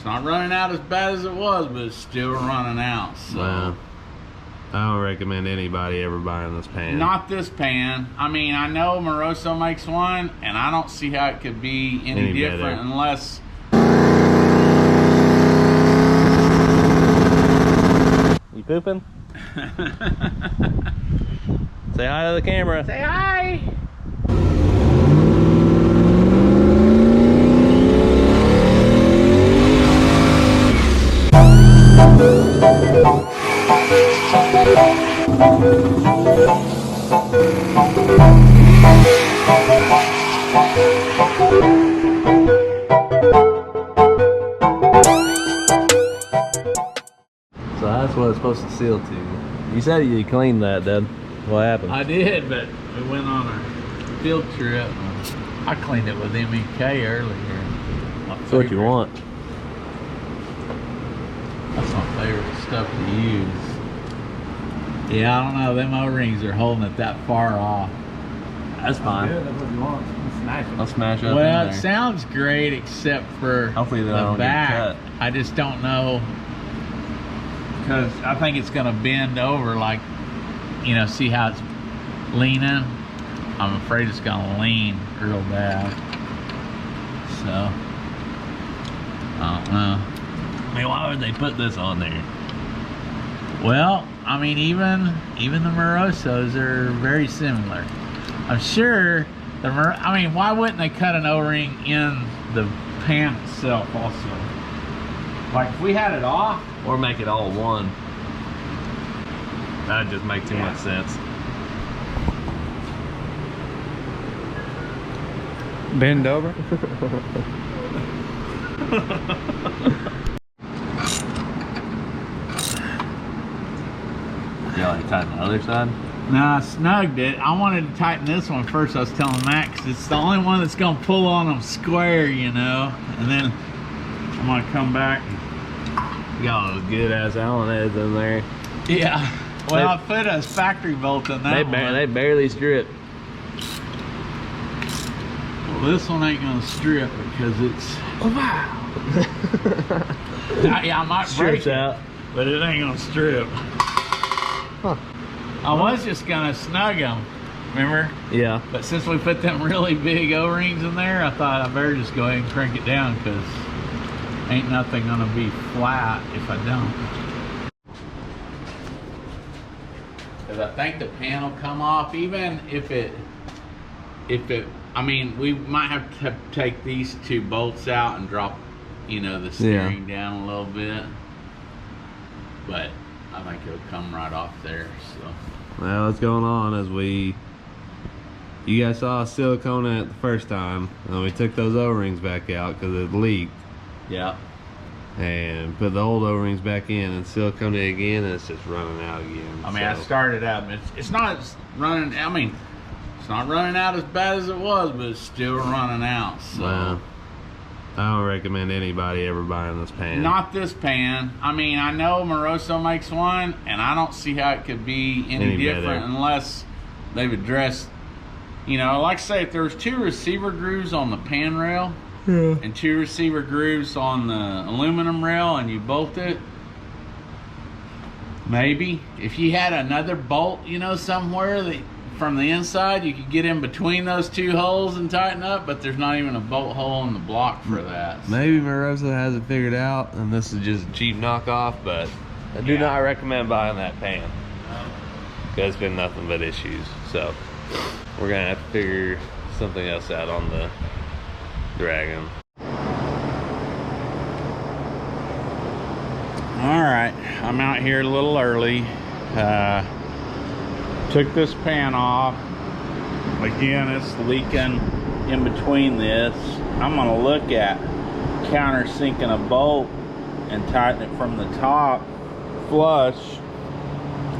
It's not running out as bad as it was, but it's still running out. So well, I don't recommend anybody ever buying this pan. not this pan. I mean, I know Moroso makes one, and I don't see how it could be any different unless. You pooping? Say hi to the camera. Say hi. So that's what it's supposed to seal to. You said you cleaned that, Dad. What happened? I did, but we went on a field trip. I cleaned it with MEK earlier. That's what you want. That's my favorite stuff to use. Yeah, I don't know. Them O-rings are holding it that far off. That's fine. Good, that's what you want. Smash it. I'll smash up Well, in it there. sounds great except for Hopefully they the don't get back. cut. I just don't know, because I think it's going to bend over, like, you know, see how it's leaning? I'm afraid it's going to lean real bad. So, I don't know. I mean, why would they put this on there? Well, I mean, even the Morosos are very similar. I'm sure I mean, why wouldn't they cut an O-ring in the pan itself also? Like if we had it off, Or make it all one. That'd just make too much sense. Bend over. You like tighten the other side? no, I snugged it. I wanted to tighten this one first. I was telling Max it's the only one that's gonna pull on them square, you know. And then I'm gonna come back. You got all those good ass Allen heads in there. Yeah. Well, I put a factory bolt in that one. They barely strip. Well, this one ain't gonna strip because it's. Oh wow! Yeah, I might break Strips it, out. but it ain't gonna strip. Huh. I was just gonna snug them, remember? Yeah. But since we put them really big O-rings in there, I thought I better just go ahead and crank it down because ain't nothing gonna be flat if I don't. Because I think the pan will come off, even if it, I mean, we might have to take these two bolts out and drop, you know, the steering down a little bit. But I think it'll come right off there, so. Well, what's going on is you guys saw silicone in it the first time, and we took those O-rings back out because it leaked. Yeah. And put the old O-rings back in and silicone it again, and it's just running out again. I mean, I started out, but it's not running, I mean, it's not running out as bad as it was, but it's still running out, so. Well, I don't recommend anybody ever buying this pan. Not this pan. I mean, I know Moroso makes one, and I don't see how it could be any different better. unless they've addressed, you know, like I say, if there was 2 receiver grooves on the pan rail and 2 receiver grooves on the aluminum rail and you bolt it, maybe. If you had another bolt, you know, somewhere that from the inside, you could get in between those 2 holes and tighten up, but there's not even a bolt hole in the block for that. So. Maybe Moroso has it figured out, and this is just a cheap knockoff, but I do not recommend buying that pan. Because it's been nothing but issues. So, we're going to have to figure something else out on the Dragon. Alright, I'm out here a little early. Took this pan off. Again, it's leaking in between this. I'm gonna look at countersinking a bolt and tighten it from the top flush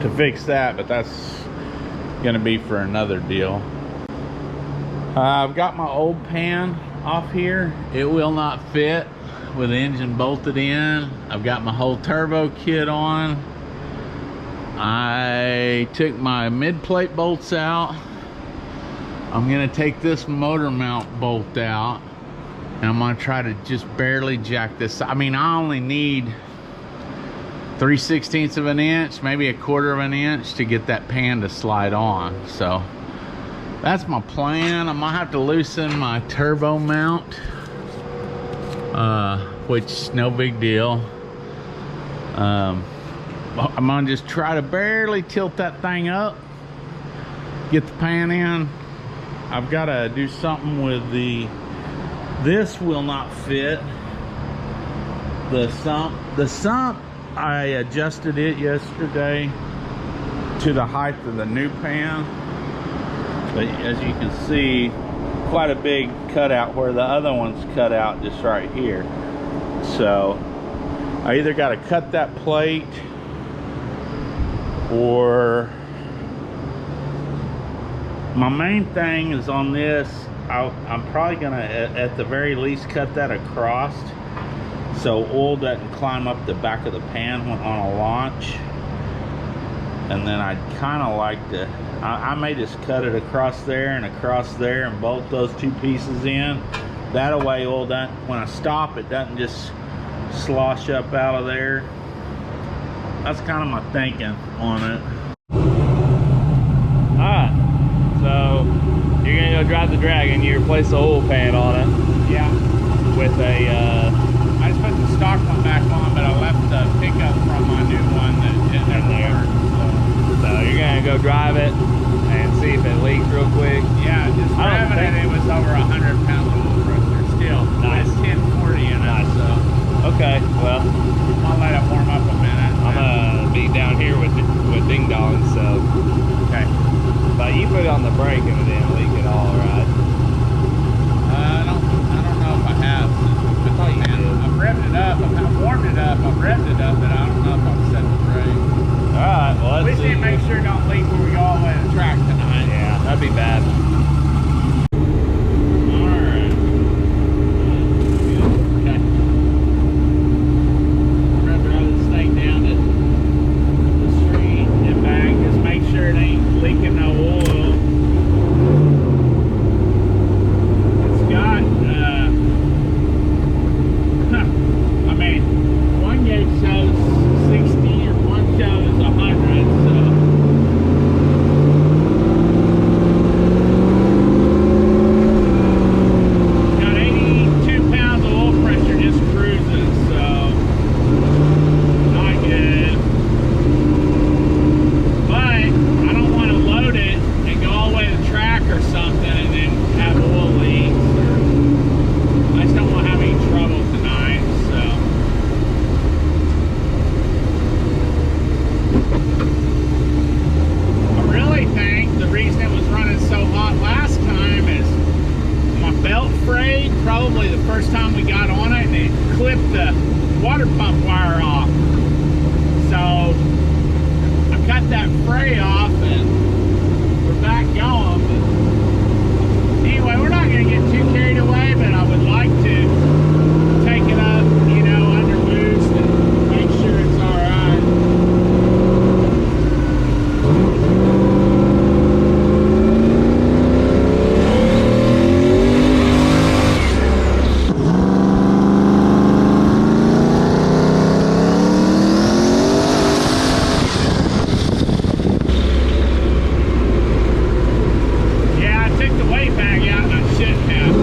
to fix that, but that's gonna be for another deal. I've got my old pan off here. It will not fit with the engine bolted in. I've got my whole turbo kit on. I took my mid plate bolts out. I'm gonna take this motor mount bolt out And I'm gonna try to just barely jack this. I mean, I only need 3/16 of an inch, maybe 1/4 of an inch to get that pan to slide on. So that's my plan. I'm gonna have to loosen my turbo mount, which no big deal. I'm gonna just try to barely tilt that thing up, get the pan in. I've got to do something with this will not fit the sump. I adjusted it yesterday to the height of the new pan, but as you can see, quite a big cutout where the other one's cut out just right here. So I either got to cut that plate, or my main thing is on this, I'm probably gonna at the very least cut that across so oil doesn't climb up the back of the pan when on a launch. And then I'd kind of like to, I may just cut it across there and bolt those two pieces in. That way oil doesn't, when I stop, it doesn't just slosh up out of there. That's kind of my thinking on it. Alright, so you're gonna go drive the Dragon. You replace the oil pan on it. Yeah. With a I just put the stock one back on, but I left the pickup from my new one that didn't work. So you're gonna go drive it and see if it leaks real quick. Yeah, just driving it was over 100 pounds of oil pressure still. Nice. It's 1040 in it, so. Okay, well, I'll let it warm up a minute. I'm gonna be down here with Ding Dong, so. Okay. But you put it on the brake and it didn't leak at all, right? I don't know if I have. I thought you did. I've revved it up, I've warmed it up, I've revved it up, but I don't know if I've set the brake. Alright, well, We let's just need to make sure it don't leak when we go all the way to the track tonight. Yeah, that'd be bad. Alright. Okay. Rev the other snake down to the street and back. Just make sure it ain't leaking no oil. It's got, I mean, one gauge shows 60 and one shows 100, so. Got 82 pounds of oil pressure just cruising, so not good. But I don't want to load it and go all the way to the track or something and then have oil leaks. I just don't want to have any trouble tonight, so. I really think the reason it was running so hot last time is my belt frayed probably the first time we got on it, and it clipped the water pump wire off. So I cut that fray off and we're back going. But anyway, we're not going to get too carried away, but I would like to take it up, you know, under boost and make sure it's all right. Yeah, I took the weight bag out and I shouldn't have.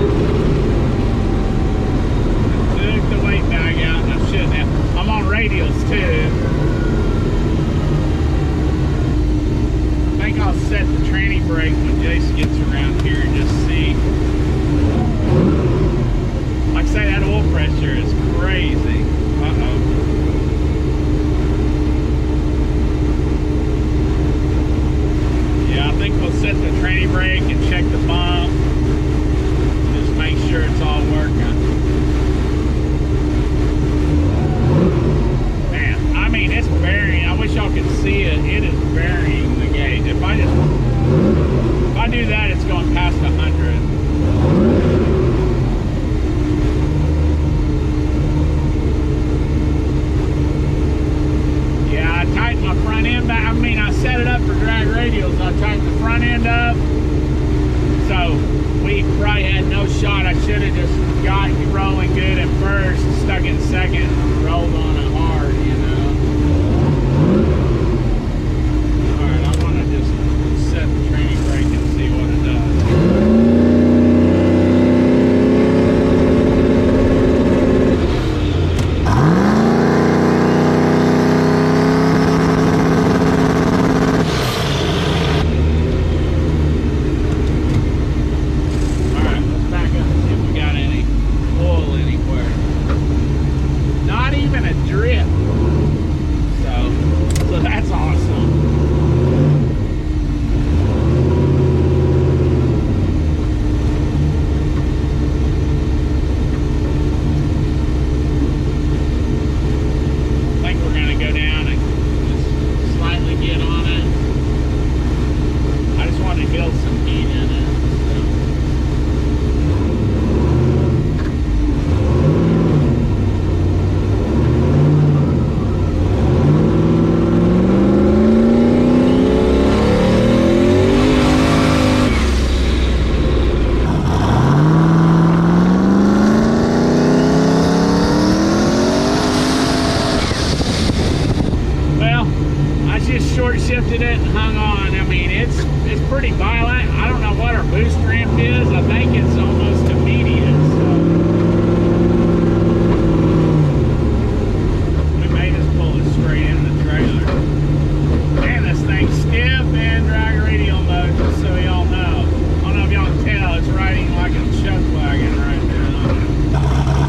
grip. So that's awesome. I think we're gonna go down and just slightly get on it. I just wanted to build some heat in it. Short shifted it and hung on. I mean, it's pretty violent. I don't know what our boost ramp is. I think it's almost immediate. So we may just pull it straight in the trailer. Man, this thing's stiff and drag radial mode, just so y'all know. I don't know if y'all can tell, it's riding like a chuck wagon right now.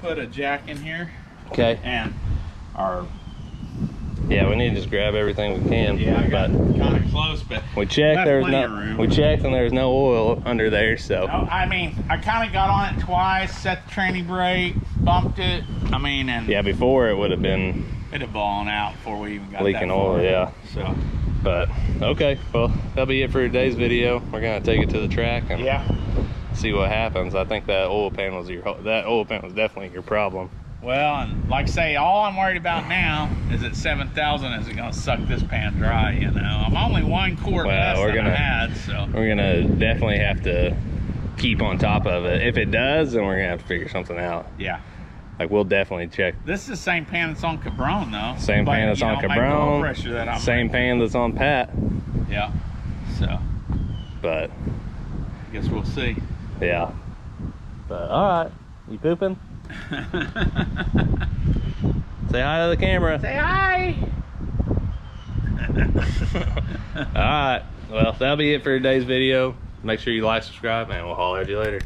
Put a jack in here. Okay. And our yeah, we need to just grab everything we can. yeah, I got but kind of close, but we checked left there was plenty of no room. we checked and there was no oil under there, so No, I mean, I kind of got on it twice, set the tranny brake, bumped it. I mean, and yeah, before it would have been it'd have fallen out before we even got leaking that far. oil. Yeah. So But okay, well, that'll be it for today's video. We're gonna take it to the track and yeah. see what happens. I think that oil pan was definitely your problem. Well, and like I say, all I'm worried about now is at 7,000, is it gonna suck this pan dry? You know, I'm only 1 quart less than I had, so we're gonna definitely have to keep on top of it. If it does, then we're gonna have to figure something out. yeah. Like, we'll definitely check. This is the same pan that's on Cabron, though. Same pan that's on Cabron. Pressure that I'm same pan that's on Pat. Yeah. So, But I guess we'll see. yeah. But all right, you pooping? Say hi to the camera. Say hi. All right, well, that'll be it for today's video. Make sure you like, subscribe, and we'll holler at you later.